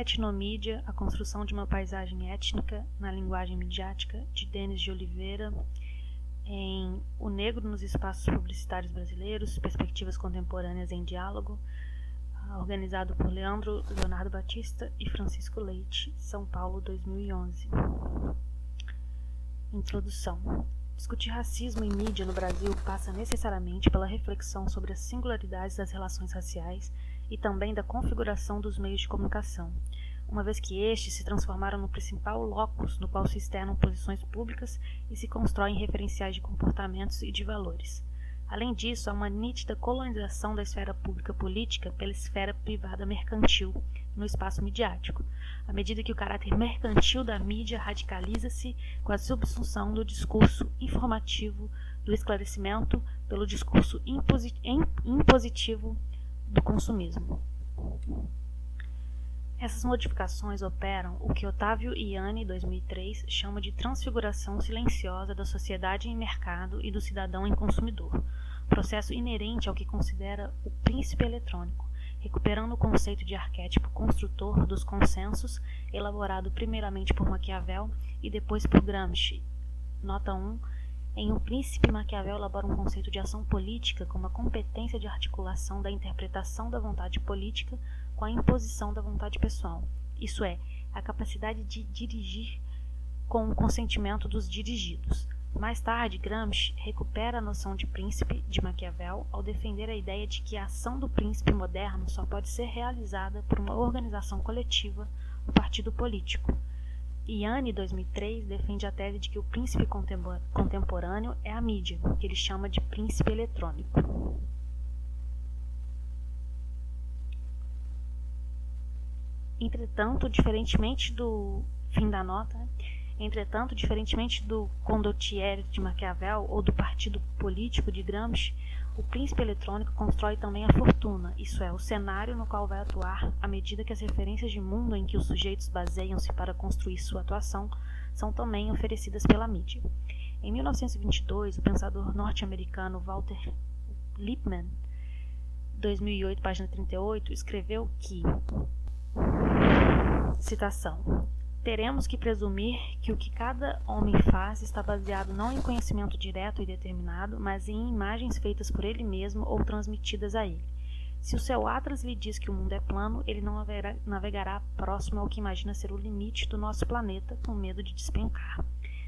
Etnomídia, a construção de uma paisagem étnica na linguagem midiática, de Denis de Oliveira, em O Negro nos Espaços Publicitários Brasileiros, Perspectivas Contemporâneas em Diálogo, organizado por Leonardo Batista e Francisco Leite, São Paulo, 2011. Introdução. Discutir racismo em mídia no Brasil passa necessariamente pela reflexão sobre as singularidades das relações raciais e também da configuração dos meios de comunicação, uma vez que estes se transformaram no principal locus no qual se externam posições públicas e se constroem referenciais de comportamentos e de valores. Além disso, há uma nítida colonização da esfera pública política pela esfera privada mercantil no espaço midiático, à medida que o caráter mercantil da mídia radicaliza-se com a subsunção do discurso informativo do esclarecimento pelo discurso impositivo do consumismo. Essas modificações operam o que Otávio Ianni, 2003, chama de transfiguração silenciosa da sociedade em mercado e do cidadão em consumidor, processo inerente ao que considera o príncipe eletrônico, recuperando o conceito de arquétipo construtor dos consensos, elaborado primeiramente por Maquiavel e depois por Gramsci. Nota 1. Em O Príncipe, Maquiavel elabora um conceito de ação política como a competência de articulação da interpretação da vontade política com a imposição da vontade pessoal, isso é, a capacidade de dirigir com o consentimento dos dirigidos. Mais tarde, Gramsci recupera a noção de príncipe de Maquiavel ao defender a ideia de que a ação do príncipe moderno só pode ser realizada por uma organização coletiva, o partido político. Ianni, 2003, defende a tese de que o príncipe contemporâneo é a mídia, que ele chama de príncipe eletrônico. Entretanto, diferentemente do condottiere de Maquiavel ou do partido político de Gramsci, o príncipe eletrônico constrói também a fortuna, isso é, o cenário no qual vai atuar à medida que as referências de mundo em que os sujeitos baseiam-se para construir sua atuação são também oferecidas pela mídia. Em 1922, o pensador norte-americano Walter Lippmann, 2008, página 38, escreveu que, citação, teremos que presumir que o que cada homem faz está baseado não em conhecimento direto e determinado, mas em imagens feitas por ele mesmo ou transmitidas a ele. Se o seu atlas lhe diz que o mundo é plano, ele não navegará próximo ao que imagina ser o limite do nosso planeta, com medo de despencar.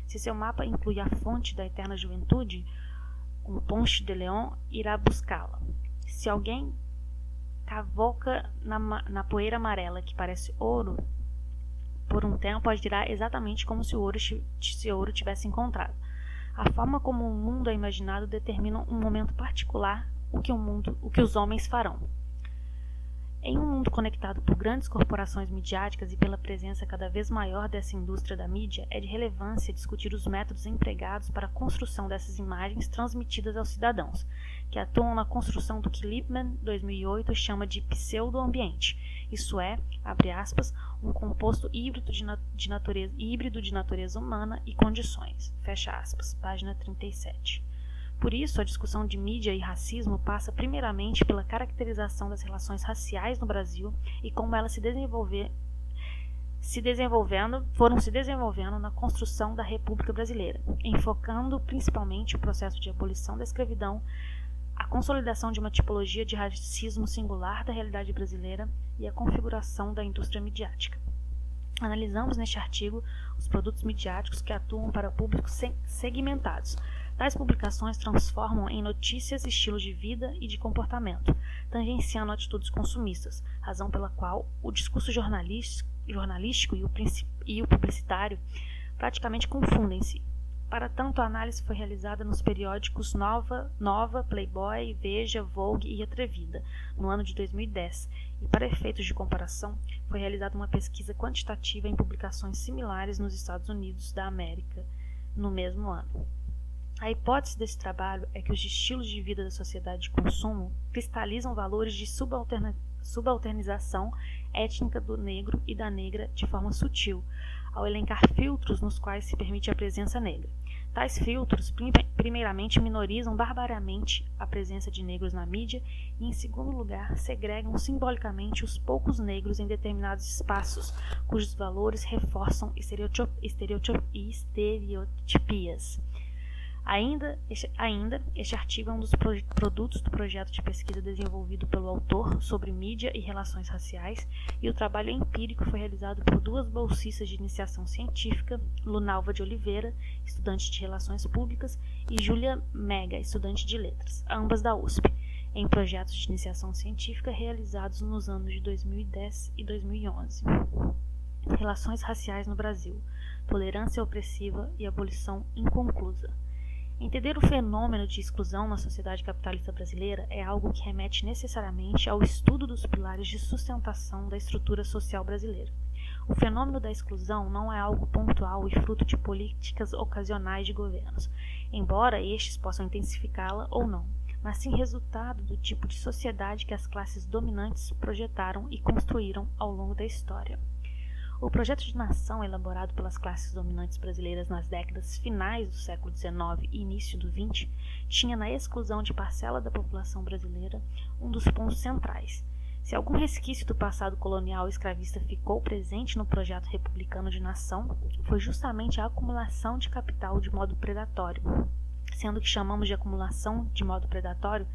Se seu mapa inclui a fonte da eterna juventude, um Ponte de León irá buscá-la. Se alguém cavoca na poeira amarela que parece ouro, por um tempo agirá exatamente como se o ouro tivesse encontrado. A forma como o mundo é imaginado determina um momento particular o que os homens farão. Em um mundo conectado por grandes corporações midiáticas e pela presença cada vez maior dessa indústria da mídia, é de relevância discutir os métodos empregados para a construção dessas imagens transmitidas aos cidadãos, que atuam na construção do que Lippmann, 2008, chama de pseudo-ambiente, isso é, abre aspas, um composto híbrido de natureza humana e condições, fecha aspas, página 37. Por isso, a discussão de mídia e racismo passa primeiramente pela caracterização das relações raciais no Brasil e como elas foram se desenvolvendo na construção da República Brasileira, enfocando principalmente o processo de abolição da escravidão, a consolidação de uma tipologia de racismo singular da realidade brasileira e a configuração da indústria midiática. Analisamos neste artigo os produtos midiáticos que atuam para públicos segmentados. Tais publicações transformam em notícias estilos de vida e de comportamento, tangenciando atitudes consumistas, razão pela qual o discurso jornalístico e o publicitário praticamente confundem-se. Para tanto, a análise foi realizada nos periódicos Nova, Playboy, Veja, Vogue e Atrevida, no ano de 2010, e para efeitos de comparação, foi realizada uma pesquisa quantitativa em publicações similares nos Estados Unidos da América, no mesmo ano. A hipótese desse trabalho é que os estilos de vida da sociedade de consumo cristalizam valores de subalternização étnica do negro e da negra de forma sutil, ao elencar filtros nos quais se permite a presença negra. Tais filtros, primeiramente, minorizam barbaramente a presença de negros na mídia e, em segundo lugar, segregam simbolicamente os poucos negros em determinados espaços, cujos valores reforçam estereotipias. Ainda, este artigo é um dos produtos do projeto de pesquisa desenvolvido pelo autor sobre mídia e relações raciais, e o trabalho empírico foi realizado por duas bolsistas de iniciação científica, Lunalva de Oliveira, estudante de Relações Públicas, e Júlia Mega, estudante de Letras, ambas da USP, em projetos de iniciação científica realizados nos anos de 2010 e 2011. Relações raciais no Brasil, tolerância opressiva e abolição inconclusa. Entender o fenômeno de exclusão na sociedade capitalista brasileira é algo que remete necessariamente ao estudo dos pilares de sustentação da estrutura social brasileira. O fenômeno da exclusão não é algo pontual e fruto de políticas ocasionais de governos, embora estes possam intensificá-la ou não, mas sim resultado do tipo de sociedade que as classes dominantes projetaram e construíram ao longo da história. O projeto de nação elaborado pelas classes dominantes brasileiras nas décadas finais do século XIX e início do XX tinha na exclusão de parcela da população brasileira um dos pontos centrais. Se algum resquício do passado colonial e escravista ficou presente no projeto republicano de nação, foi justamente a acumulação de capital de modo predatório, sendo que chamamos de acumulação de modo predatório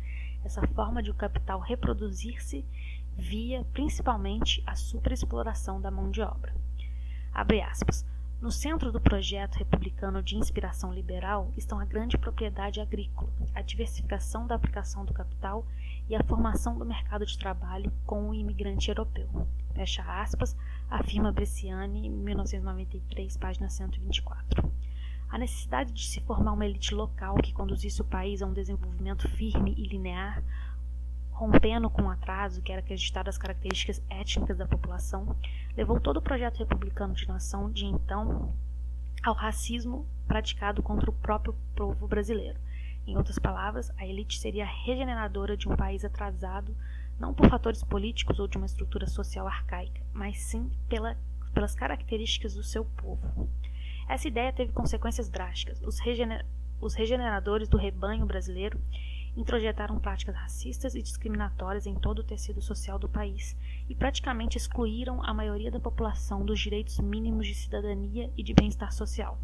essa forma de o capital reproduzir-se via, principalmente, a superexploração da mão de obra. Abre aspas. No centro do projeto republicano de inspiração liberal estão a grande propriedade agrícola, a diversificação da aplicação do capital e a formação do mercado de trabalho com o imigrante europeu. Fecha aspas, afirma Bresciani, em 1993, página 124. A necessidade de se formar uma elite local que conduzisse o país a um desenvolvimento firme e linear, rompendo com o atraso que era acreditado às características étnicas da população, levou todo o projeto republicano de nação de então ao racismo praticado contra o próprio povo brasileiro. Em outras palavras, a elite seria a regeneradora de um país atrasado, não por fatores políticos ou de uma estrutura social arcaica, mas sim pelas características do seu povo. Essa ideia teve consequências drásticas. Os regeneradores do rebanho brasileiro introjetaram práticas racistas e discriminatórias em todo o tecido social do país e praticamente excluíram a maioria da população dos direitos mínimos de cidadania e de bem-estar social.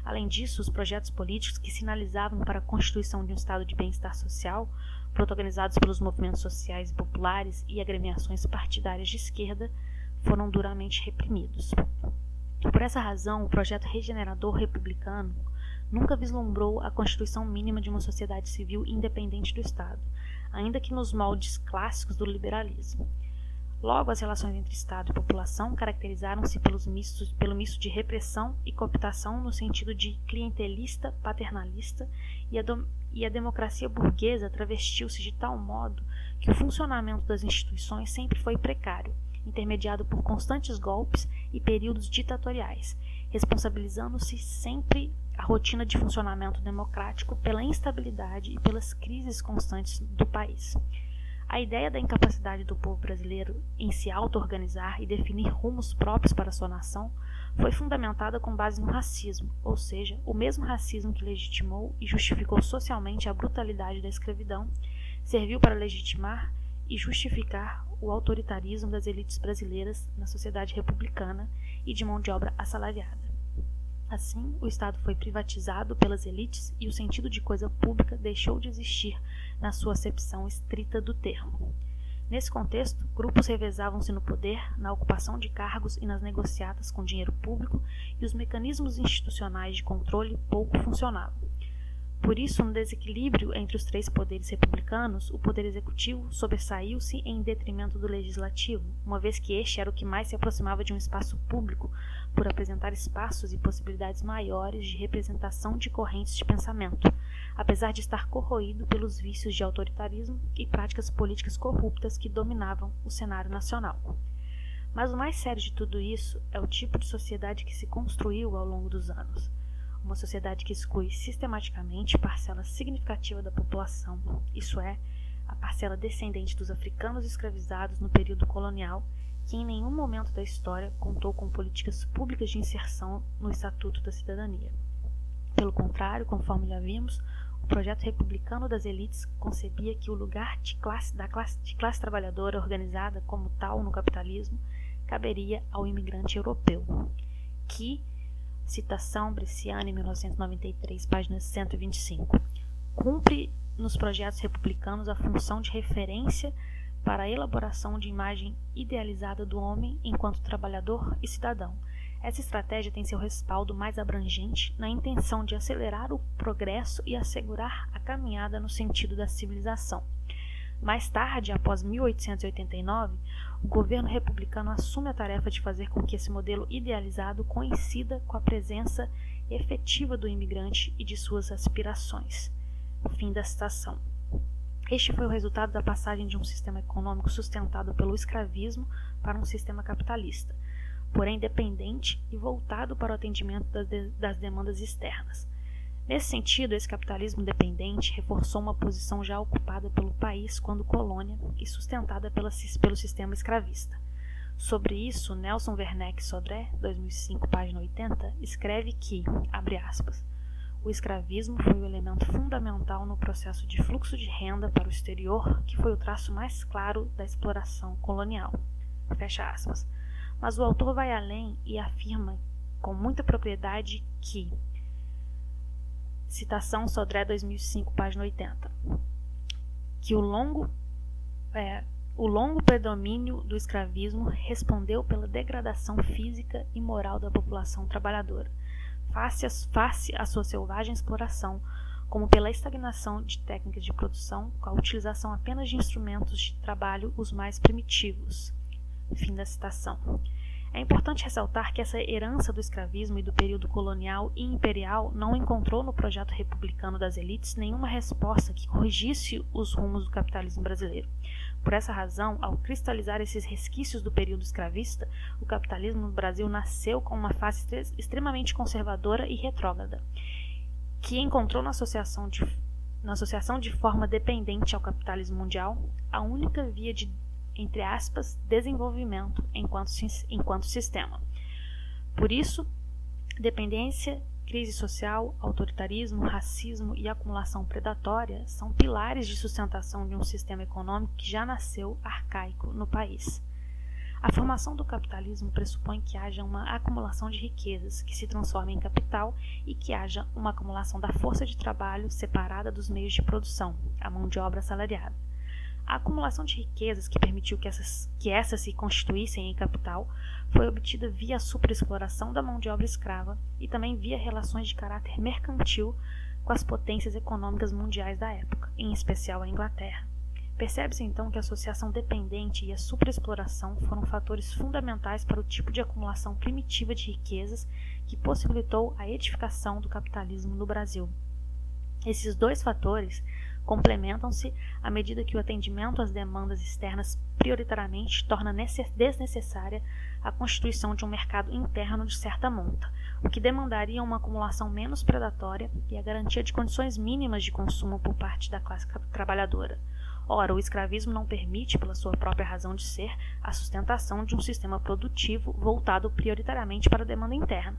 Além disso, os projetos políticos que sinalizavam para a constituição de um estado de bem-estar social, protagonizados pelos movimentos sociais e populares e agremiações partidárias de esquerda, foram duramente reprimidos. Por essa razão, o projeto regenerador republicano nunca vislumbrou a constituição mínima de uma sociedade civil independente do Estado, ainda que nos moldes clássicos do liberalismo. Logo, as relações entre Estado e população caracterizaram-se pelo misto de repressão e cooptação no sentido de clientelista, paternalista, e a democracia burguesa travestiu-se de tal modo que o funcionamento das instituições sempre foi precário, intermediado por constantes golpes e períodos ditatoriais, responsabilizando-se sempre a rotina de funcionamento democrático pela instabilidade e pelas crises constantes do país. A ideia da incapacidade do povo brasileiro em se auto-organizar e definir rumos próprios para sua nação foi fundamentada com base no racismo, ou seja, o mesmo racismo que legitimou e justificou socialmente a brutalidade da escravidão, serviu para legitimar e justificar o autoritarismo das elites brasileiras na sociedade republicana e de mão de obra assalariada. Assim, o Estado foi privatizado pelas elites e o sentido de coisa pública deixou de existir na sua acepção estrita do termo. Nesse contexto, grupos revezavam-se no poder, na ocupação de cargos e nas negociatas com dinheiro público, e os mecanismos institucionais de controle pouco funcionavam. Por isso, no desequilíbrio entre os três poderes republicanos, o poder executivo sobressaiu-se em detrimento do legislativo, uma vez que este era o que mais se aproximava de um espaço público, por apresentar espaços e possibilidades maiores de representação de correntes de pensamento, apesar de estar corroído pelos vícios de autoritarismo e práticas políticas corruptas que dominavam o cenário nacional. Mas o mais sério de tudo isso é o tipo de sociedade que se construiu ao longo dos anos. Uma sociedade que exclui sistematicamente parcela significativa da população, isso é, a parcela descendente dos africanos escravizados no período colonial, que em nenhum momento da história contou com políticas públicas de inserção no Estatuto da Cidadania. Pelo contrário, conforme já vimos, o projeto republicano das elites concebia que o lugar de classe trabalhadora organizada como tal no capitalismo caberia ao imigrante europeu, que, citação Bresciani, 1993, página 125, cumpre nos projetos republicanos a função de referência para a elaboração de imagem idealizada do homem enquanto trabalhador e cidadão. Essa estratégia tem seu respaldo mais abrangente na intenção de acelerar o progresso e assegurar a caminhada no sentido da civilização. Mais tarde, após 1889, o governo republicano assume a tarefa de fazer com que esse modelo idealizado coincida com a presença efetiva do imigrante e de suas aspirações. Fim da citação. Este foi o resultado da passagem de um sistema econômico sustentado pelo escravismo para um sistema capitalista, porém dependente e voltado para o atendimento das demandas externas. Nesse sentido, esse capitalismo dependente reforçou uma posição já ocupada pelo país quando colônia e sustentada pelo sistema escravista. Sobre isso, Nelson Werneck Sodré, 2005, página 80, escreve que, abre aspas, o escravismo foi o elemento fundamental no processo de fluxo de renda para o exterior, que foi o traço mais claro da exploração colonial. Fecha aspas. Mas o autor vai além e afirma com muita propriedade que, citação Sodré 2005, página 80, que o longo predomínio do escravismo respondeu pela degradação física e moral da população trabalhadora, face à sua selvagem exploração, como pela estagnação de técnicas de produção, com a utilização apenas de instrumentos de trabalho os mais primitivos. Fim da citação. É importante ressaltar que essa herança do escravismo e do período colonial e imperial não encontrou no projeto republicano das elites nenhuma resposta que corrigisse os rumos do capitalismo brasileiro. Por essa razão, ao cristalizar esses resquícios do período escravista, o capitalismo no Brasil nasceu com uma face extremamente conservadora e retrógrada, que encontrou na associação de forma dependente ao capitalismo mundial a única via de, entre aspas, desenvolvimento enquanto sistema. Por isso, dependência, crise social, autoritarismo, racismo e acumulação predatória são pilares de sustentação de um sistema econômico que já nasceu arcaico no país. A formação do capitalismo pressupõe que haja uma acumulação de riquezas que se transforma em capital e que haja uma acumulação da força de trabalho separada dos meios de produção, a mão de obra assalariada. A acumulação de riquezas que permitiu que essas se constituíssem em capital foi obtida via a superexploração da mão de obra escrava e também via relações de caráter mercantil com as potências econômicas mundiais da época, em especial a Inglaterra. Percebe-se então que a associação dependente e a superexploração foram fatores fundamentais para o tipo de acumulação primitiva de riquezas que possibilitou a edificação do capitalismo no Brasil. Esses dois fatores complementam-se à medida que o atendimento às demandas externas prioritariamente torna desnecessária a constituição de um mercado interno de certa monta, o que demandaria uma acumulação menos predatória e a garantia de condições mínimas de consumo por parte da classe trabalhadora. Ora, o escravismo não permite, pela sua própria razão de ser, a sustentação de um sistema produtivo voltado prioritariamente para a demanda interna.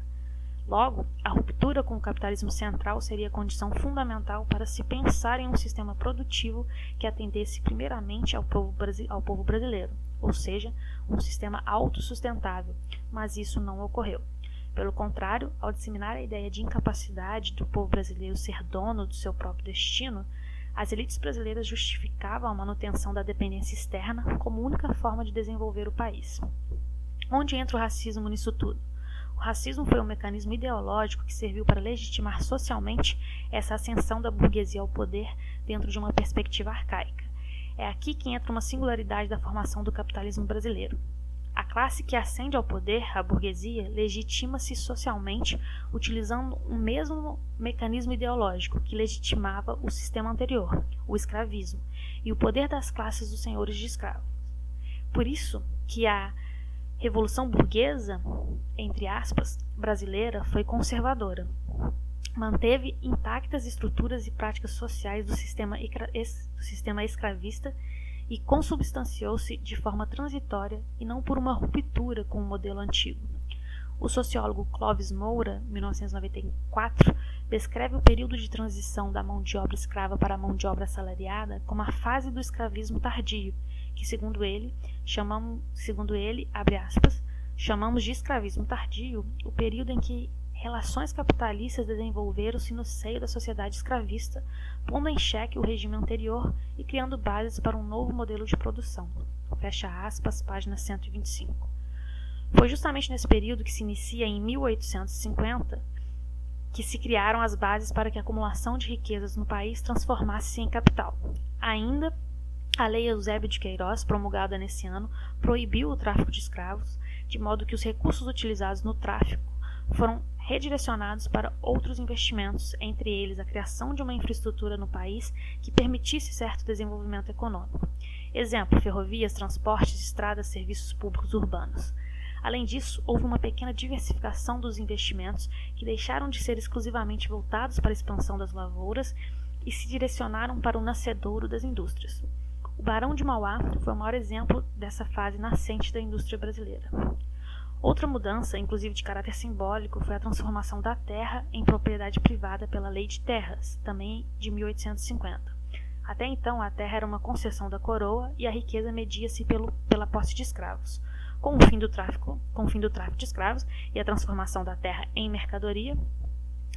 Logo, a ruptura com o capitalismo central seria a condição fundamental para se pensar em um sistema produtivo que atendesse primeiramente ao povo brasileiro, ou seja, um sistema autossustentável, mas isso não ocorreu. Pelo contrário, ao disseminar a ideia de incapacidade do povo brasileiro ser dono do seu próprio destino, as elites brasileiras justificavam a manutenção da dependência externa como única forma de desenvolver o país. Onde entra o racismo nisso tudo? O racismo foi um mecanismo ideológico que serviu para legitimar socialmente essa ascensão da burguesia ao poder dentro de uma perspectiva arcaica. É aqui que entra uma singularidade da formação do capitalismo brasileiro. A classe que ascende ao poder, a burguesia, legitima-se socialmente utilizando o mesmo mecanismo ideológico que legitimava o sistema anterior, o escravismo, e o poder das classes dos senhores de escravos. Por isso que a Revolução Burguesa, entre aspas, brasileira foi conservadora. Manteve intactas estruturas e práticas sociais do sistema escravista e consubstanciou-se de forma transitória e não por uma ruptura com o modelo antigo. O sociólogo Clóvis Moura, 1994, descreve o período de transição da mão de obra escrava para a mão de obra assalariada como a fase do escravismo tardio, que, segundo ele, abre aspas, chamamos de escravismo tardio o período em que relações capitalistas desenvolveram-se no seio da sociedade escravista, pondo em xeque o regime anterior e criando bases para um novo modelo de produção. Fecha aspas, página 125. Foi justamente nesse período, que se inicia em 1850, que se criaram as bases para que a acumulação de riquezas no país transformasse-se em capital. Ainda, a Lei Eusébio de Queiroz, promulgada nesse ano, proibiu o tráfico de escravos, de modo que os recursos utilizados no tráfico foram redirecionados para outros investimentos, entre eles a criação de uma infraestrutura no país que permitisse certo desenvolvimento econômico. Exemplo, ferrovias, transportes, estradas, serviços públicos urbanos. Além disso, houve uma pequena diversificação dos investimentos que deixaram de ser exclusivamente voltados para a expansão das lavouras e se direcionaram para o nascedouro das indústrias. O Barão de Mauá foi o maior exemplo dessa fase nascente da indústria brasileira. Outra mudança, inclusive de caráter simbólico, foi a transformação da terra em propriedade privada pela Lei de Terras, também de 1850. Até então, a terra era uma concessão da coroa e a riqueza media-se pela posse de escravos. Com o fim do tráfico de escravos e a transformação da terra em mercadoria,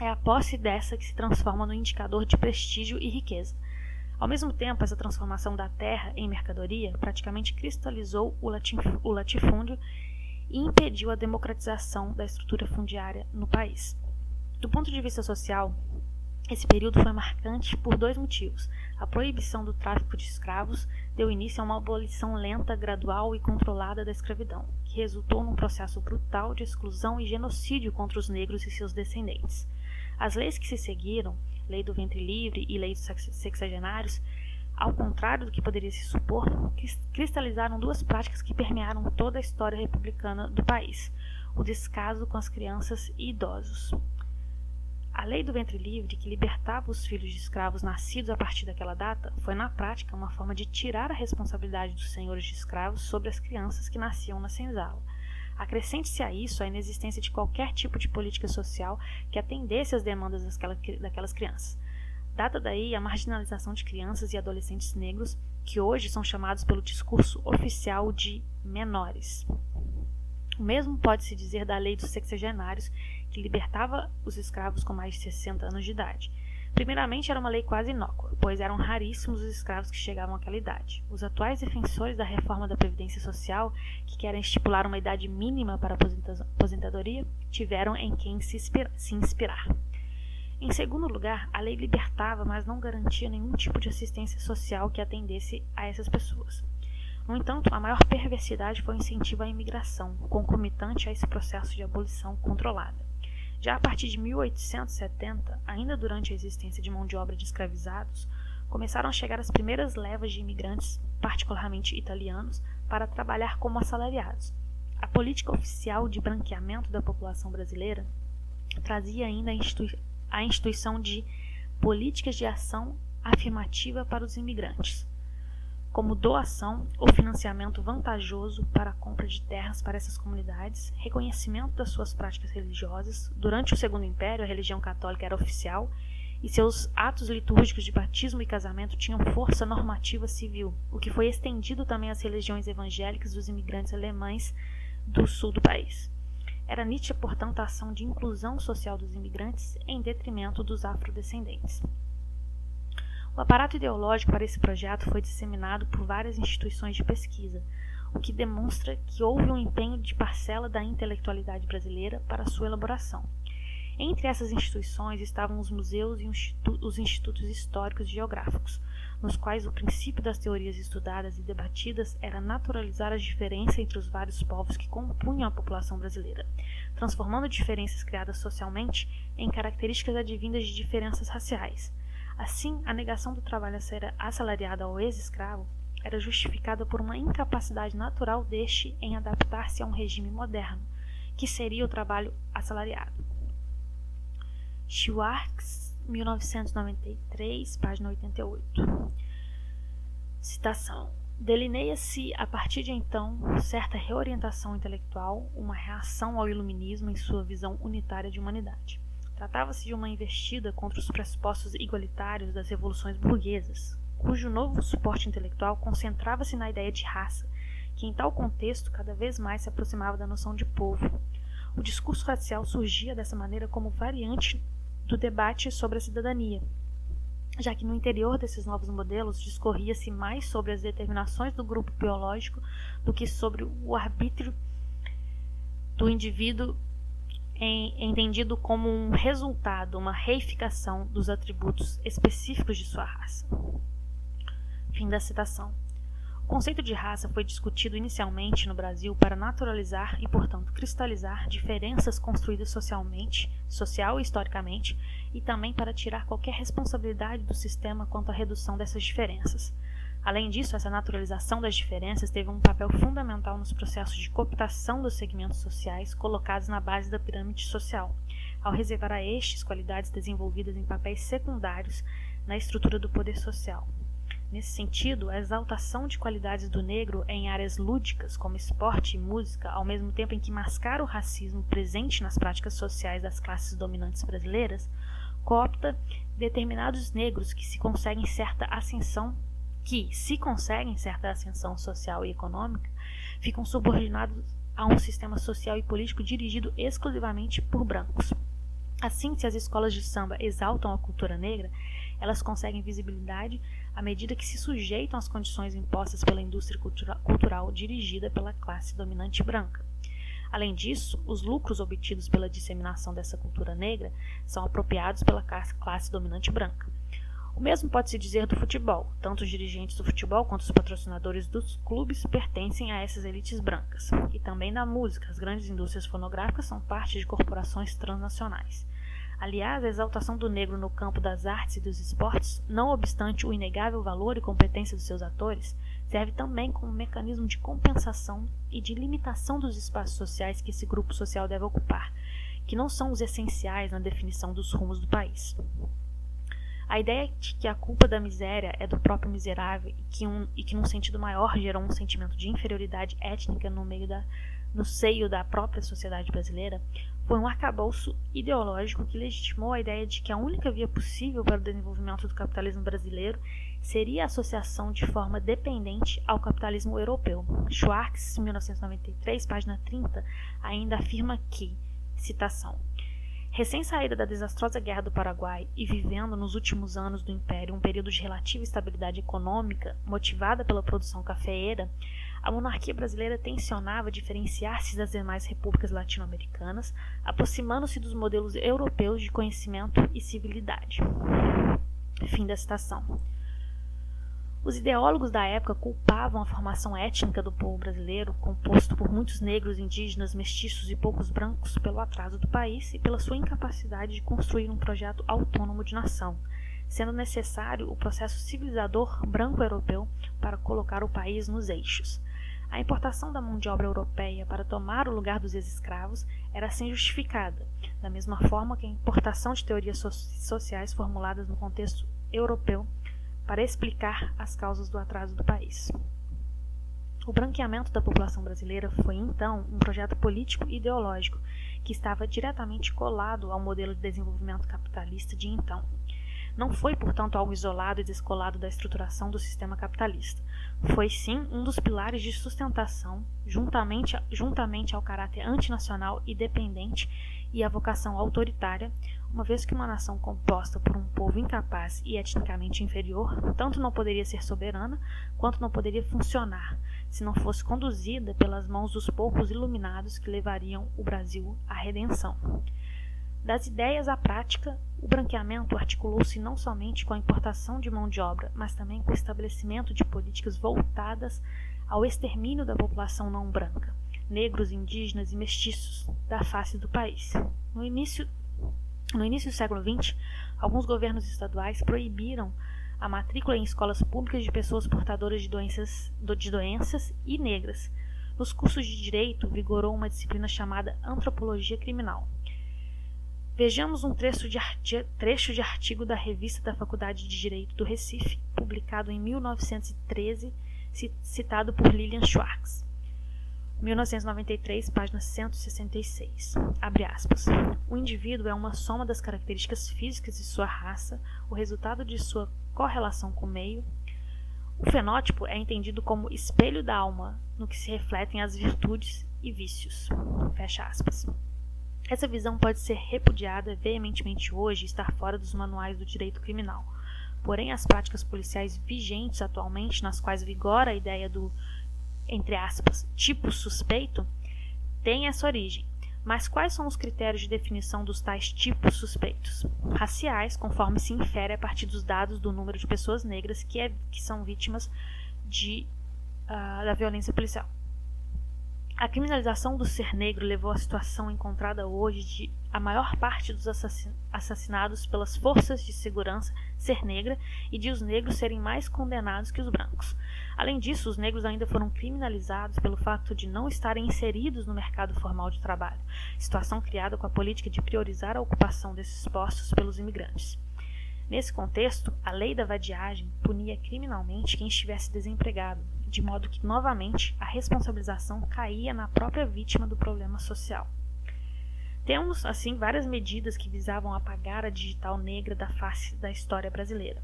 é a posse dessa que se transforma no indicador de prestígio e riqueza. Ao mesmo tempo, essa transformação da terra em mercadoria praticamente cristalizou o latifúndio e impediu a democratização da estrutura fundiária no país. Do ponto de vista social, esse período foi marcante por dois motivos. A proibição do tráfico de escravos deu início a uma abolição lenta, gradual e controlada da escravidão, que resultou num processo brutal de exclusão e genocídio contra os negros e seus descendentes. As leis que se seguiram, Lei do Ventre Livre e Lei dos Sexagenários, ao contrário do que poderia se supor, cristalizaram duas práticas que permearam toda a história republicana do país: o descaso com as crianças e idosos. A Lei do Ventre Livre, que libertava os filhos de escravos nascidos a partir daquela data, foi na prática uma forma de tirar a responsabilidade dos senhores de escravos sobre as crianças que nasciam na senzala. Acrescente-se a isso a inexistência de qualquer tipo de política social que atendesse às demandas daquelas crianças. Data daí a marginalização de crianças e adolescentes negros, que hoje são chamados pelo discurso oficial de menores. O mesmo pode-se dizer da Lei dos Sexagenários, que libertava os escravos com mais de 60 anos de idade. Primeiramente, era uma lei quase inócua, pois eram raríssimos os escravos que chegavam àquela idade. Os atuais defensores da reforma da Previdência Social, que querem estipular uma idade mínima para a aposentadoria, tiveram em quem se inspirar. Em segundo lugar, a lei libertava, mas não garantia nenhum tipo de assistência social que atendesse a essas pessoas. No entanto, a maior perversidade foi o incentivo à imigração, concomitante a esse processo de abolição controlada. Já a partir de 1870, ainda durante a existência de mão de obra de escravizados, começaram a chegar as primeiras levas de imigrantes, particularmente italianos, para trabalhar como assalariados. A política oficial de branqueamento da população brasileira trazia ainda a instituição de políticas de ação afirmativa para os imigrantes, como doação ou financiamento vantajoso para a compra de terras para essas comunidades, reconhecimento das suas práticas religiosas. Durante o Segundo Império, a religião católica era oficial e seus atos litúrgicos de batismo e casamento tinham força normativa civil, o que foi estendido também às religiões evangélicas dos imigrantes alemães do sul do país. Era nítida, portanto, a ação de inclusão social dos imigrantes em detrimento dos afrodescendentes. O aparato ideológico para esse projeto foi disseminado por várias instituições de pesquisa, o que demonstra que houve um empenho de parcela da intelectualidade brasileira para sua elaboração. Entre essas instituições estavam os museus e os institutos históricos e geográficos, nos quais o princípio das teorias estudadas e debatidas era naturalizar a diferença entre os vários povos que compunham a população brasileira, transformando diferenças criadas socialmente em características advindas de diferenças raciais. Assim, a negação do trabalho assalariado ao ex-escravo era justificada por uma incapacidade natural deste em adaptar-se a um regime moderno, que seria o trabalho assalariado. Schwartz, 1993, página 88. Citação. Delineia-se, a partir de então, certa reorientação intelectual, uma reação ao iluminismo em sua visão unitária de humanidade. Tratava-se de uma investida contra os pressupostos igualitários das revoluções burguesas, cujo novo suporte intelectual concentrava-se na ideia de raça, que em tal contexto cada vez mais se aproximava da noção de povo. O discurso racial surgia dessa maneira como variante do debate sobre a cidadania, já que no interior desses novos modelos discorria-se mais sobre as determinações do grupo biológico do que sobre o arbítrio do indivíduo, entendido como um resultado, uma reificação dos atributos específicos de sua raça. Fim da citação. O conceito de raça foi discutido inicialmente no Brasil para naturalizar e, portanto, cristalizar diferenças construídas social e historicamente, e também para tirar qualquer responsabilidade do sistema quanto à redução dessas diferenças. Além disso, essa naturalização das diferenças teve um papel fundamental nos processos de cooptação dos segmentos sociais colocados na base da pirâmide social, ao reservar a estes qualidades desenvolvidas em papéis secundários na estrutura do poder social. Nesse sentido, a exaltação de qualidades do negro em áreas lúdicas, como esporte e música, ao mesmo tempo em que mascara o racismo presente nas práticas sociais das classes dominantes brasileiras, coopta determinados negros que se conseguem certa ascensão social e econômica, ficam subordinados a um sistema social e político dirigido exclusivamente por brancos. Assim, se as escolas de samba exaltam a cultura negra, elas conseguem visibilidade à medida que se sujeitam às condições impostas pela indústria cultural dirigida pela classe dominante branca. Além disso, os lucros obtidos pela disseminação dessa cultura negra são apropriados pela classe dominante branca. O mesmo pode-se dizer do futebol. Tanto os dirigentes do futebol quanto os patrocinadores dos clubes pertencem a essas elites brancas. E também da música. As grandes indústrias fonográficas são parte de corporações transnacionais. Aliás, a exaltação do negro no campo das artes e dos esportes, não obstante o inegável valor e competência dos seus atores, serve também como mecanismo de compensação e de limitação dos espaços sociais que esse grupo social deve ocupar, que não são os essenciais na definição dos rumos do país. A ideia de que a culpa da miséria é do próprio miserável e que num sentido maior gerou um sentimento de inferioridade étnica no seio da própria sociedade brasileira, foi um arcabouço ideológico que legitimou a ideia de que a única via possível para o desenvolvimento do capitalismo brasileiro seria a associação de forma dependente ao capitalismo europeu. Schwartz, 1993, página 30, ainda afirma que, citação, recém-saída da desastrosa Guerra do Paraguai e vivendo nos últimos anos do Império um período de relativa estabilidade econômica motivada pela produção cafeeira, a monarquia brasileira tensionava diferenciar-se das demais repúblicas latino-americanas, aproximando-se dos modelos europeus de conhecimento e civilidade. Fim da citação. Os ideólogos da época culpavam a formação étnica do povo brasileiro, composto por muitos negros, indígenas, mestiços e poucos brancos, pelo atraso do país e pela sua incapacidade de construir um projeto autônomo de nação, sendo necessário o processo civilizador branco-europeu para colocar o país nos eixos. A importação da mão de obra europeia para tomar o lugar dos ex-escravos era assim justificada, da mesma forma que a importação de teorias sociais formuladas no contexto europeu para explicar as causas do atraso do país. O branqueamento da população brasileira foi, então, um projeto político e ideológico que estava diretamente colado ao modelo de desenvolvimento capitalista de então. Não foi, portanto, algo isolado e descolado da estruturação do sistema capitalista. Foi, sim, um dos pilares de sustentação, juntamente ao caráter antinacional e dependente e à vocação autoritária, uma vez que uma nação composta por um povo incapaz e etnicamente inferior tanto não poderia ser soberana, quanto não poderia funcionar, se não fosse conduzida pelas mãos dos poucos iluminados que levariam o Brasil à redenção. Das ideias à prática, o branqueamento articulou-se não somente com a importação de mão de obra, mas também com o estabelecimento de políticas voltadas ao extermínio da população não branca, negros, indígenas e mestiços da face do país. No início do século XX, alguns governos estaduais proibiram a matrícula em escolas públicas de pessoas portadoras de doenças e negras. Nos cursos de direito, vigorou uma disciplina chamada antropologia criminal. Vejamos um trecho de artigo da revista da Faculdade de Direito do Recife, publicado em 1913, citado por Lilian Schwartz. 1993, página 166. Abre aspas. O indivíduo é uma soma das características físicas de sua raça, o resultado de sua correlação com o meio. O fenótipo é entendido como espelho da alma, no que se refletem as virtudes e vícios. Fecha aspas. Essa visão pode ser repudiada veementemente hoje e estar fora dos manuais do direito criminal. Porém, as práticas policiais vigentes atualmente, nas quais vigora a ideia do, entre aspas, tipo suspeito, têm essa origem. Mas quais são os critérios de definição dos tais tipos suspeitos? Raciais, conforme se infere a partir dos dados do número de pessoas negras que são vítimas da violência policial. A criminalização do ser negro levou à situação encontrada hoje de a maior parte dos assassinados pelas forças de segurança ser negra e de os negros serem mais condenados que os brancos. Além disso, os negros ainda foram criminalizados pelo fato de não estarem inseridos no mercado formal de trabalho, situação criada com a política de priorizar a ocupação desses postos pelos imigrantes. Nesse contexto, a lei da vadiagem punia criminalmente quem estivesse desempregado, de modo que, novamente, a responsabilização caía na própria vítima do problema social. Temos, assim, várias medidas que visavam apagar a digital negra da face da história brasileira.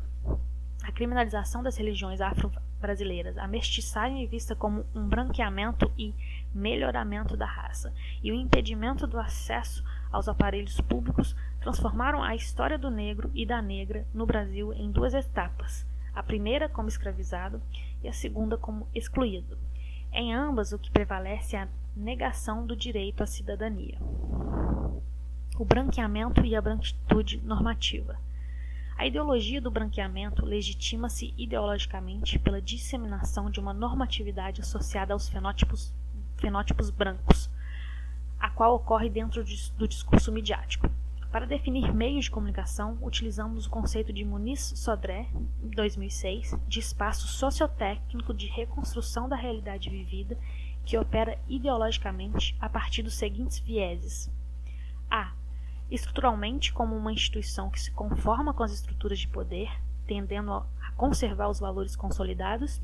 A criminalização das religiões afro-brasileiras, a mestiçagem vista como um branqueamento e melhoramento da raça, e o impedimento do acesso aos aparelhos públicos transformaram a história do negro e da negra no Brasil em duas etapas, a primeira como escravizado e a segunda como excluído. Em ambas, o que prevalece é a negação do direito à cidadania. O branqueamento e a branquitude normativa. A ideologia do branqueamento legitima-se ideologicamente pela disseminação de uma normatividade associada aos fenótipos brancos, a qual ocorre dentro do discurso midiático. Para definir meios de comunicação, utilizamos o conceito de Muniz-Sodré, 2006, de espaço sociotécnico de reconstrução da realidade vivida, que opera ideologicamente a partir dos seguintes vieses. A. Estruturalmente como uma instituição que se conforma com as estruturas de poder, tendendo a conservar os valores consolidados.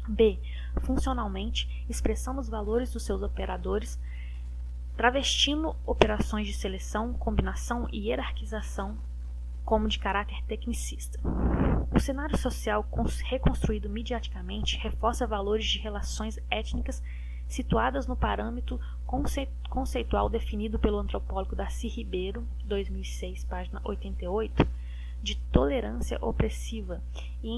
B. Funcionalmente, expressando os valores dos seus operadores, travestindo operações de seleção, combinação e hierarquização como de caráter tecnicista. O cenário social reconstruído midiaticamente reforça valores de relações étnicas situadas no parâmetro conceitual definido pelo antropólogo Darcy Ribeiro, 2006, página 88, de tolerância opressiva e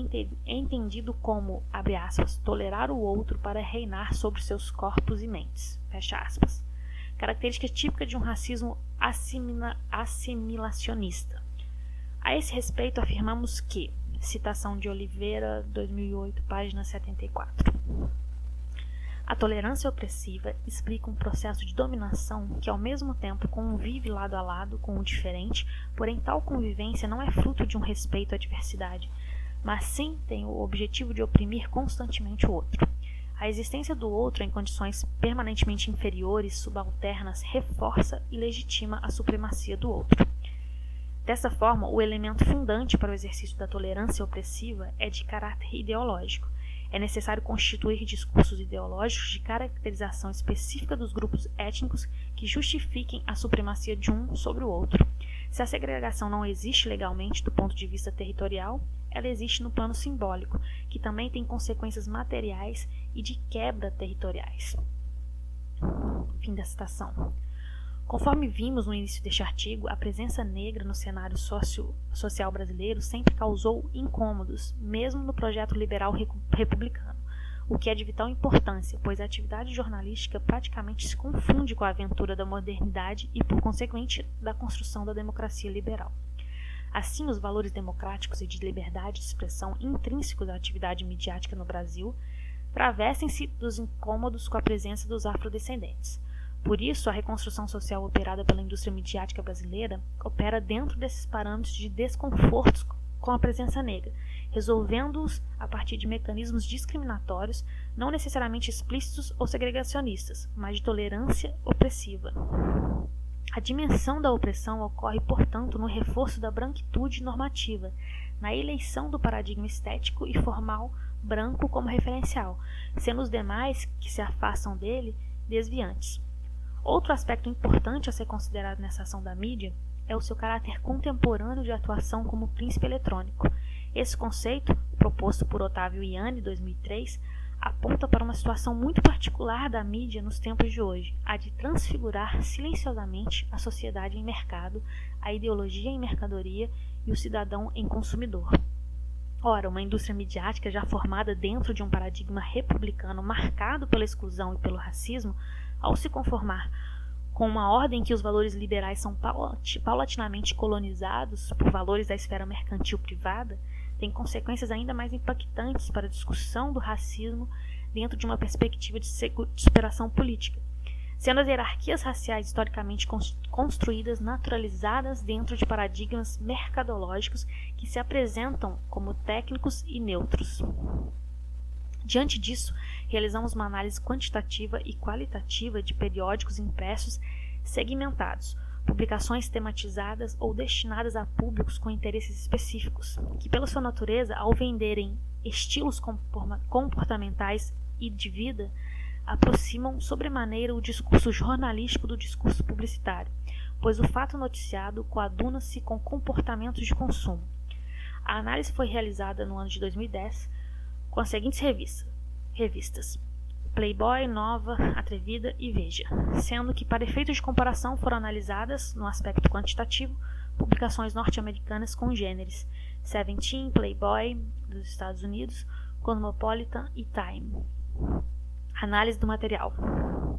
entendido como, abre aspas, tolerar o outro para reinar sobre seus corpos e mentes, fecha aspas. Característica típica de um racismo assimilacionista. A esse respeito, afirmamos que, citação de Oliveira, 2008, página 74, a tolerância opressiva explica um processo de dominação que, ao mesmo tempo, convive lado a lado com o diferente, porém tal convivência não é fruto de um respeito à diversidade, mas sim tem o objetivo de oprimir constantemente o outro. A existência do outro em condições permanentemente inferiores, subalternas, reforça e legitima a supremacia do outro. Dessa forma, o elemento fundante para o exercício da tolerância opressiva é de caráter ideológico. É necessário constituir discursos ideológicos de caracterização específica dos grupos étnicos que justifiquem a supremacia de um sobre o outro. Se a segregação não existe legalmente do ponto de vista territorial, ela existe no plano simbólico, que também tem consequências materiais e de quebra territoriais. Fim da citação. Conforme vimos no início deste artigo, a presença negra no cenário social brasileiro sempre causou incômodos, mesmo no projeto liberal republicano, o que é de vital importância, pois a atividade jornalística praticamente se confunde com a aventura da modernidade e, por consequente, da construção da democracia liberal. Assim, os valores democráticos e de liberdade de expressão intrínsecos à atividade midiática no Brasil travestem-se dos incômodos com a presença dos afrodescendentes. Por isso, a reconstrução social operada pela indústria midiática brasileira opera dentro desses parâmetros de desconfortos com a presença negra, resolvendo-os a partir de mecanismos discriminatórios, não necessariamente explícitos ou segregacionistas, mas de tolerância opressiva. A dimensão da opressão ocorre, portanto, no reforço da branquitude normativa, na eleição do paradigma estético e formal branco como referencial, sendo os demais que se afastam dele desviantes. Outro aspecto importante a ser considerado nessa ação da mídia é o seu caráter contemporâneo de atuação como príncipe eletrônico. Esse conceito, proposto por Otávio Ianni, em 2003, aponta para uma situação muito particular da mídia nos tempos de hoje, a de transfigurar silenciosamente a sociedade em mercado, a ideologia em mercadoria e o cidadão em consumidor. Ora, uma indústria midiática já formada dentro de um paradigma republicano marcado pela exclusão e pelo racismo, ao se conformar com uma ordem em que os valores liberais são paulatinamente colonizados por valores da esfera mercantil privada, tem consequências ainda mais impactantes para a discussão do racismo dentro de uma perspectiva de superação política, sendo as hierarquias raciais historicamente construídas naturalizadas dentro de paradigmas mercadológicos que se apresentam como técnicos e neutros. Diante disso, realizamos uma análise quantitativa e qualitativa de periódicos impressos segmentados, publicações tematizadas ou destinadas a públicos com interesses específicos, que pela sua natureza, ao venderem estilos comportamentais e de vida, aproximam sobremaneira o discurso jornalístico do discurso publicitário, pois o fato noticiado coaduna-se com comportamentos de consumo. A análise foi realizada no ano de 2010 com as seguintes revistas: Playboy, Nova, Atrevida e Veja, sendo que para efeitos de comparação foram analisadas, no aspecto quantitativo, publicações norte-americanas congêneres, Seventeen, Playboy dos Estados Unidos, Cosmopolitan e Time. Análise do material.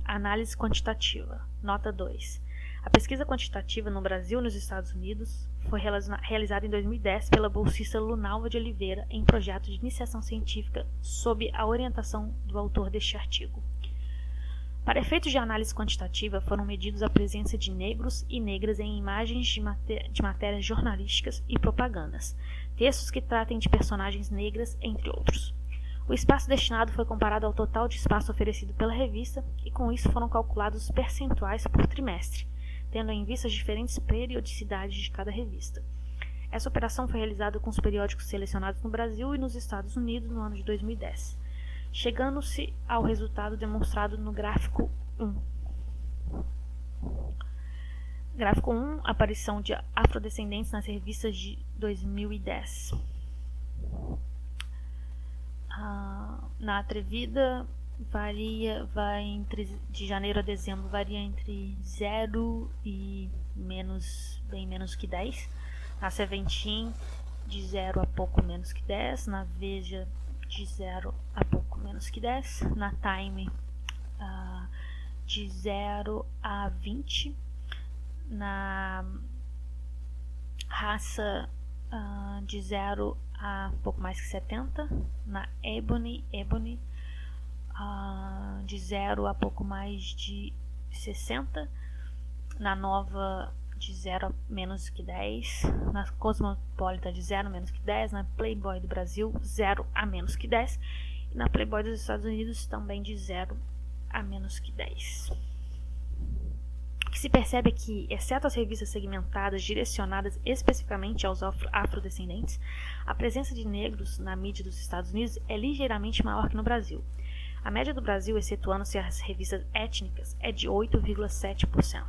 Análise quantitativa. Nota 2. A pesquisa quantitativa no Brasil e nos Estados Unidos foi realizada em 2010 pela bolsista Lunalva de Oliveira em projeto de iniciação científica sob a orientação do autor deste artigo. Para efeitos de análise quantitativa, foram medidos a presença de negros e negras em imagens de matérias jornalísticas e propagandas, textos que tratem de personagens negras, entre outros. O espaço destinado foi comparado ao total de espaço oferecido pela revista e com isso foram calculados os percentuais por trimestre, tendo em vista as diferentes periodicidades de cada revista. Essa operação foi realizada com os periódicos selecionados no Brasil e nos Estados Unidos no ano de 2010, chegando-se ao resultado demonstrado no gráfico 1. Gráfico 1, aparição de afrodescendentes nas revistas de 2010. Na Atrevida, de janeiro a dezembro, varia entre 0 e bem menos que 10. Na Seventeen, de 0 a pouco menos que 10. Na Veja, de 0 a pouco menos que 10. Na Time, de 0 a 20. Na Raça, de 0 a pouco mais que 70. Na Ebony, de 0 a pouco mais de 60. Na Nova, de 0 a menos que 10. Na Cosmopolitan, de 0 a menos que 10. Na Playboy do Brasil, 0 a menos que 10. E na Playboy dos Estados Unidos, também de 0 a menos que 10. O que se percebe é que, exceto as revistas segmentadas direcionadas especificamente aos afrodescendentes, a presença de negros na mídia dos Estados Unidos é ligeiramente maior que no Brasil. A média do Brasil, excetuando-se as revistas étnicas, é de 8,7%,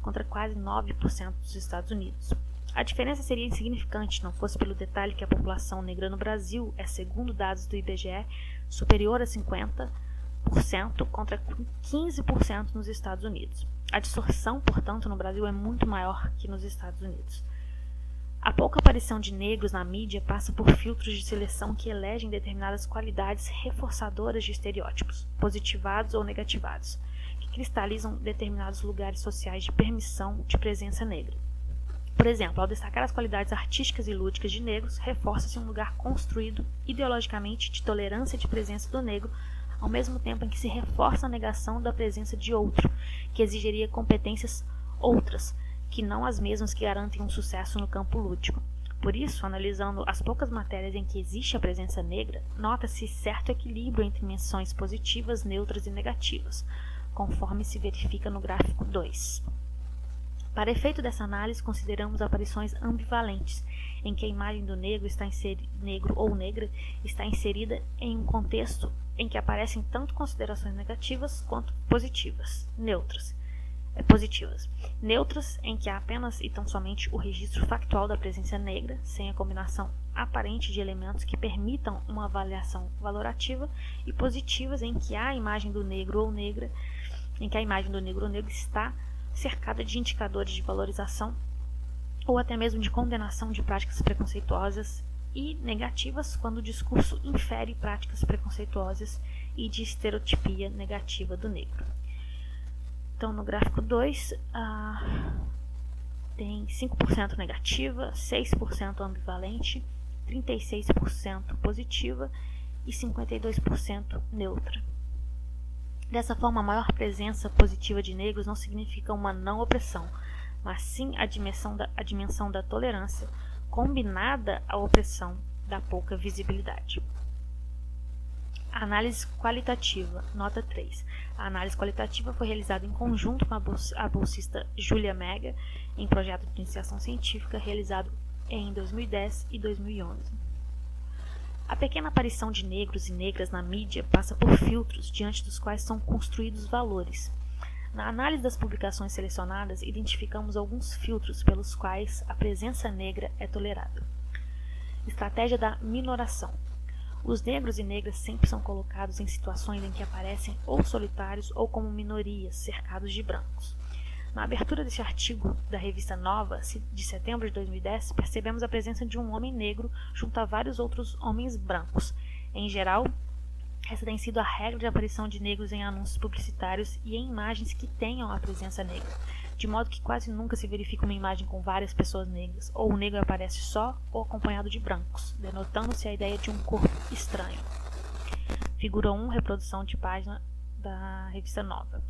contra quase 9% dos Estados Unidos. A diferença seria insignificante não fosse pelo detalhe que a população negra no Brasil é, segundo dados do IBGE, superior a 50%, contra 15% nos Estados Unidos. A distorção, portanto, no Brasil é muito maior que nos Estados Unidos. A pouca aparição de negros na mídia passa por filtros de seleção que elegem determinadas qualidades reforçadoras de estereótipos, positivados ou negativados, que cristalizam determinados lugares sociais de permissão de presença negra. Por exemplo, ao destacar as qualidades artísticas e lúdicas de negros, reforça-se um lugar construído ideologicamente de tolerância de presença do negro, ao mesmo tempo em que se reforça a negação da presença de outro, que exigiria competências outras, que não as mesmas que garantem um sucesso no campo lúdico. Por isso, analisando as poucas matérias em que existe a presença negra, nota-se certo equilíbrio entre menções positivas, neutras e negativas, conforme se verifica no gráfico 2. Para efeito dessa análise, consideramos aparições ambivalentes, em que a imagem do negro negro ou negra está inserida em um contexto em que aparecem tanto considerações negativas quanto positivas, neutras, em que há apenas e tão somente o registro factual da presença negra, sem a combinação aparente de elementos que permitam uma avaliação valorativa, e positivas, em que a imagem do negro ou negra está cercada de indicadores de valorização ou até mesmo de condenação de práticas preconceituosas, e negativas quando o discurso infere práticas preconceituosas e de estereotipia negativa do negro. Então, no gráfico 2, tem 5% negativa, 6% ambivalente, 36% positiva e 52% neutra. Dessa forma, a maior presença positiva de negros não significa uma não opressão, mas sim a dimensão da tolerância, combinada à opressão da pouca visibilidade. Análise qualitativa, nota 3. A análise qualitativa foi realizada em conjunto com a bolsista Julia Mega, em projeto de iniciação científica realizado em 2010 e 2011. A pequena aparição de negros e negras na mídia passa por filtros diante dos quais são construídos valores. Na análise das publicações selecionadas, identificamos alguns filtros pelos quais a presença negra é tolerada. Estratégia da minoração. Os negros e negras sempre são colocados em situações em que aparecem ou solitários ou como minorias, cercados de brancos. Na abertura deste artigo da revista Nova, de setembro de 2010, percebemos a presença de um homem negro junto a vários outros homens brancos. Em geral, essa tem sido a regra de aparição de negros em anúncios publicitários e em imagens que tenham a presença negra, de modo que quase nunca se verifica uma imagem com várias pessoas negras, ou o negro aparece só ou acompanhado de brancos, denotando-se a ideia de um corpo estranho. Figura 1, reprodução de página da revista Nova.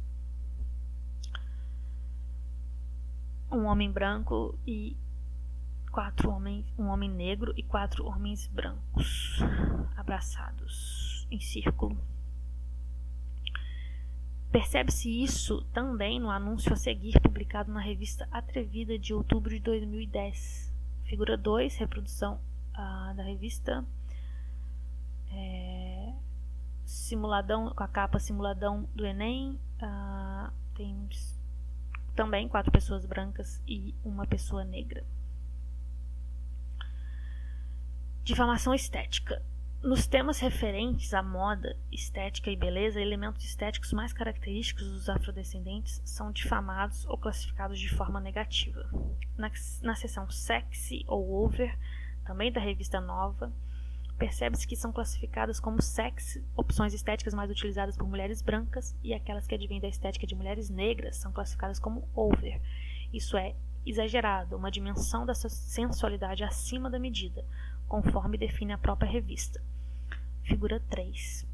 Um homem branco e um homem negro e 4 homens brancos, abraçados em círculo. Percebe-se isso também no anúncio a seguir, publicado na revista Atrevida de outubro de 2010. Figura 2, reprodução da revista, simuladão, com a capa Simuladão do Enem. Tem também 4 pessoas brancas e uma pessoa negra. Difamação estética. Nos temas referentes à moda, estética e beleza, elementos estéticos mais característicos dos afrodescendentes são difamados ou classificados de forma negativa. Na seção sexy ou over, também da revista Nova, percebe-se que são classificadas como sexy opções estéticas mais utilizadas por mulheres brancas, e aquelas que advêm da estética de mulheres negras são classificadas como over. Isso é exagerado, uma dimensão da sensualidade acima da medida, conforme define a própria revista. Figura 3.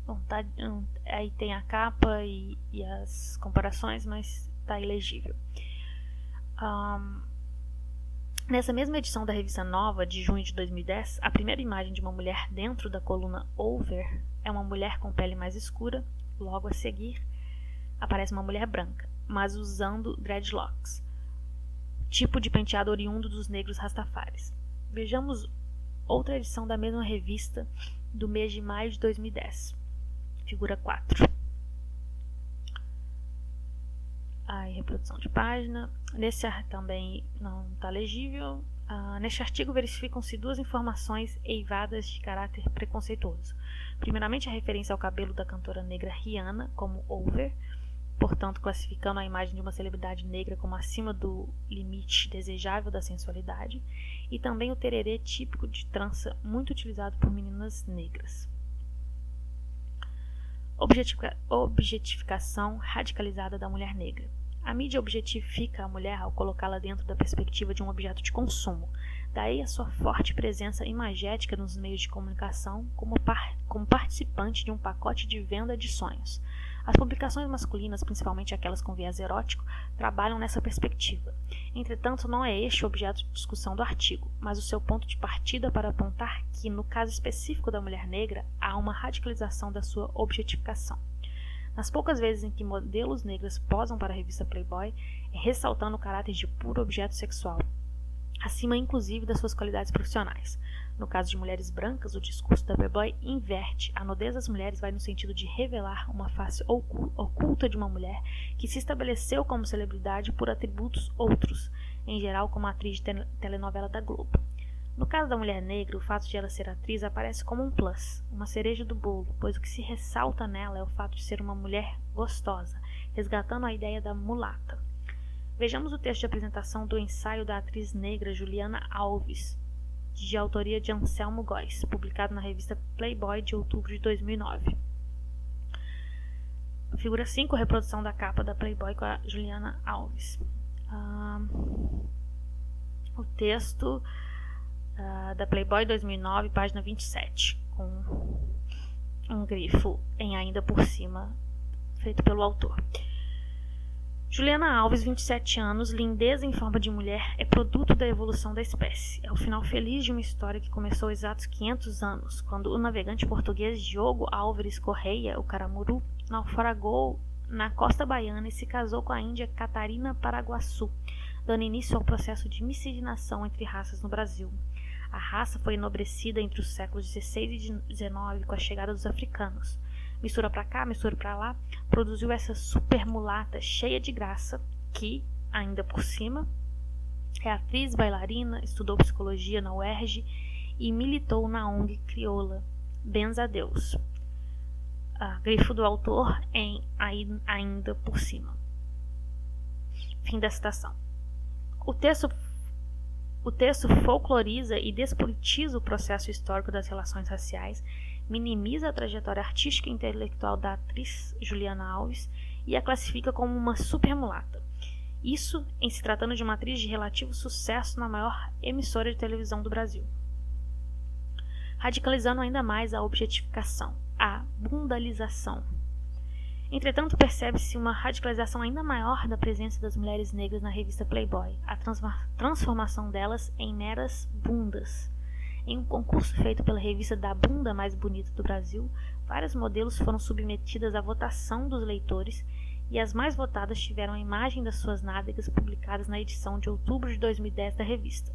Bom, aí tem a capa e as comparações, mas está ilegível. Nessa mesma edição da revista Nova, de junho de 2010, a primeira imagem de uma mulher dentro da coluna over é uma mulher com pele mais escura. Logo a seguir, aparece uma mulher branca, mas usando dreadlocks, tipo de penteado oriundo dos negros rastafaris. Vejamos outra edição da mesma revista do mês de maio de 2010. Figura 4. Aí, reprodução de página. Nesse também não está legível. Neste artigo verificam-se 2 informações eivadas de caráter preconceituoso. Primeiramente, a referência ao cabelo da cantora negra Rihanna como over, portanto classificando a imagem de uma celebridade negra como acima do limite desejável da sensualidade, e também o tererê típico de trança muito utilizado por meninas negras. Objetificação radicalizada da mulher negra. A mídia objetifica a mulher ao colocá-la dentro da perspectiva de um objeto de consumo. Daí a sua forte presença imagética nos meios de comunicação como participante de um pacote de venda de sonhos. As publicações masculinas, principalmente aquelas com viés erótico, trabalham nessa perspectiva. Entretanto, não é este o objeto de discussão do artigo, mas o seu ponto de partida para apontar que, no caso específico da mulher negra, há uma radicalização da sua objetificação. Nas poucas vezes em que modelos negras posam para a revista Playboy, é ressaltando o caráter de puro objeto sexual, acima inclusive das suas qualidades profissionais. No caso de mulheres brancas, o discurso da Playboy inverte. A nudez das mulheres vai no sentido de revelar uma face oculta de uma mulher que se estabeleceu como celebridade por atributos outros, em geral como atriz de telenovela da Globo. No caso da mulher negra, o fato de ela ser atriz aparece como um plus, uma cereja do bolo, pois o que se ressalta nela é o fato de ser uma mulher gostosa, resgatando a ideia da mulata. Vejamos o texto de apresentação do ensaio da atriz negra Juliana Alves, de autoria de Anselmo Góes, publicado na revista Playboy de outubro de 2009. Figura 5, reprodução da capa da Playboy com a Juliana Alves. O texto da Playboy 2009, página 27, com um grifo em ainda por cima, feito pelo autor. Juliana Alves, 27 anos, lindeza em forma de mulher, é produto da evolução da espécie. É o final feliz de uma história que começou há exatos 500 anos, quando o navegante português Diogo Álvares Correia, o Caramuru, naufragou na costa baiana e se casou com a índia Catarina Paraguaçu, dando início ao processo de miscigenação entre raças no Brasil. A raça foi enobrecida entre os séculos XVI e XIX com a chegada dos africanos. Mistura pra cá, mistura pra lá, produziu essa super mulata cheia de graça, que, ainda por cima, é atriz, bailarina, estudou psicologia na UERJ e militou na ONG crioula. Benza a Deus. Grifo do autor em ainda por cima. Fim da citação. O texto folcloriza e despolitiza o processo histórico das relações raciais, minimiza a trajetória artística e intelectual da atriz Juliana Alves e a classifica como uma supermulata. Isso em se tratando de uma atriz de relativo sucesso na maior emissora de televisão do Brasil. Radicalizando ainda mais a objetificação, a bundalização. Entretanto, percebe-se uma radicalização ainda maior da presença das mulheres negras na revista Playboy, a transformação delas em meras bundas. Em um concurso feito pela revista da Bunda Mais Bonita do Brasil, vários modelos foram submetidas à votação dos leitores e as mais votadas tiveram a imagem das suas nádegas publicadas na edição de outubro de 2010 da revista.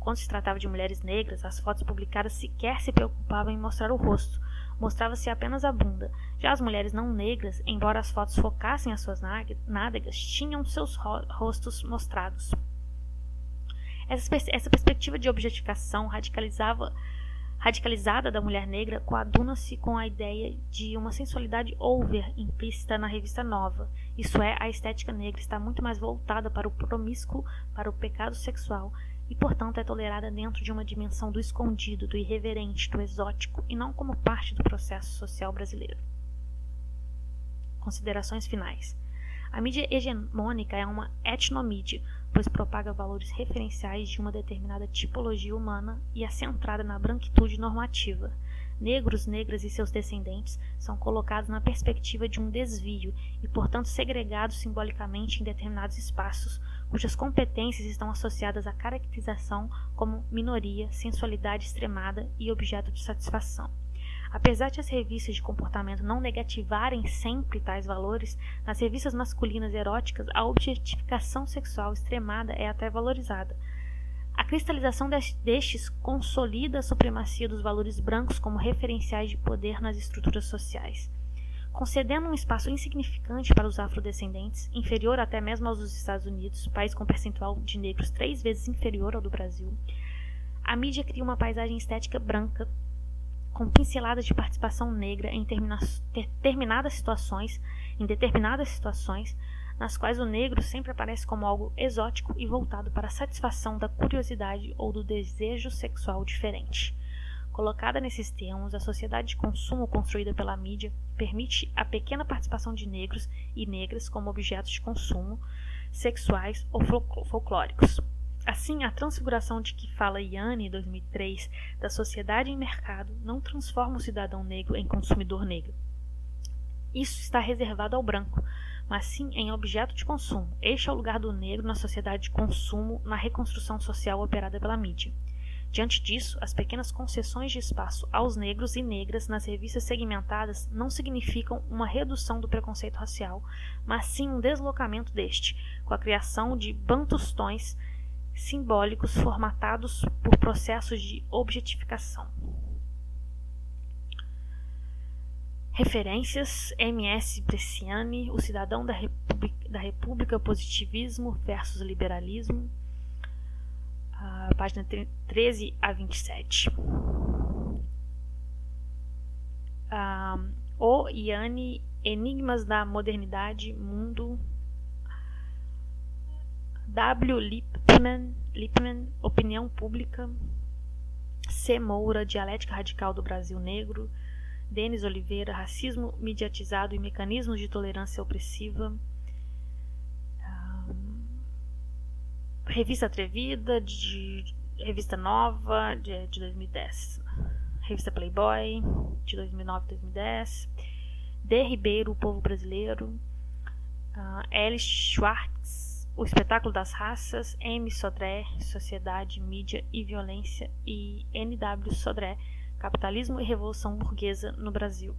Quando se tratava de mulheres negras, as fotos publicadas sequer se preocupavam em mostrar o rosto, mostrava-se apenas a bunda. Já as mulheres não negras, embora as fotos focassem as suas nádegas, tinham seus rostos mostrados. Essa perspectiva de objetificação radicalizada da mulher negra coaduna-se com a ideia de uma sensualidade over implícita na revista Nova. Isso é, a estética negra está muito mais voltada para o promíscuo, para o pecado sexual, e portanto é tolerada dentro de uma dimensão do escondido, do irreverente, do exótico, e não como parte do processo social brasileiro. Considerações finais. A mídia hegemônica é uma etnomídia, pois propaga valores referenciais de uma determinada tipologia humana e é centrada na branquitude normativa. Negros, negras e seus descendentes são colocados na perspectiva de um desvio e, portanto, segregados simbolicamente em determinados espaços, cujas competências estão associadas à caracterização como minoria, sensualidade extremada e objeto de satisfação. Apesar de as revistas de comportamento não negativarem sempre tais valores, nas revistas masculinas eróticas a objetificação sexual extremada é até valorizada. A cristalização destes consolida a supremacia dos valores brancos como referenciais de poder nas estruturas sociais. Concedendo um espaço insignificante para os afrodescendentes, inferior até mesmo aos dos Estados Unidos, país com percentual de negros 3 vezes inferior ao do Brasil, a mídia cria uma paisagem estética branca, com pinceladas de participação negra em determinadas situações, nas quais o negro sempre aparece como algo exótico e voltado para a satisfação da curiosidade ou do desejo sexual diferente. Colocada nesses termos, a sociedade de consumo construída pela mídia permite a pequena participação de negros e negras como objetos de consumo, sexuais ou folclóricos. Assim, a transfiguração de que fala Yanni, 2003, da sociedade em mercado não transforma o cidadão negro em consumidor negro. isso está reservado ao branco, mas sim em objeto de consumo. Este é o lugar do negro na sociedade de consumo, na reconstrução social operada pela mídia. Diante disso, as pequenas concessões de espaço aos negros e negras nas revistas segmentadas não significam uma redução do preconceito racial, mas sim um deslocamento deste, com a criação de bantustões simbólicos formatados por processos de objetificação. Referências: M.S. Bresciani, O Cidadão da República, Positivismo versus Liberalismo, página 13 a 27. O Yanni, Enigmas da Modernidade, Mundo. W. Lippmann, Opinião Pública. C. Moura, Dialética Radical do Brasil Negro. Denis Oliveira, Racismo Mediatizado e Mecanismos de Tolerância Opressiva. Revista Atrevida, Revista Nova, de 2010. Revista Playboy, de 2009 e 2010. D. Ribeiro, O Povo Brasileiro. L. Schwartz, O Espetáculo das Raças. M. Sodré, Sociedade, Mídia e Violência. E N. W. Sodré, Capitalismo e Revolução Burguesa no Brasil.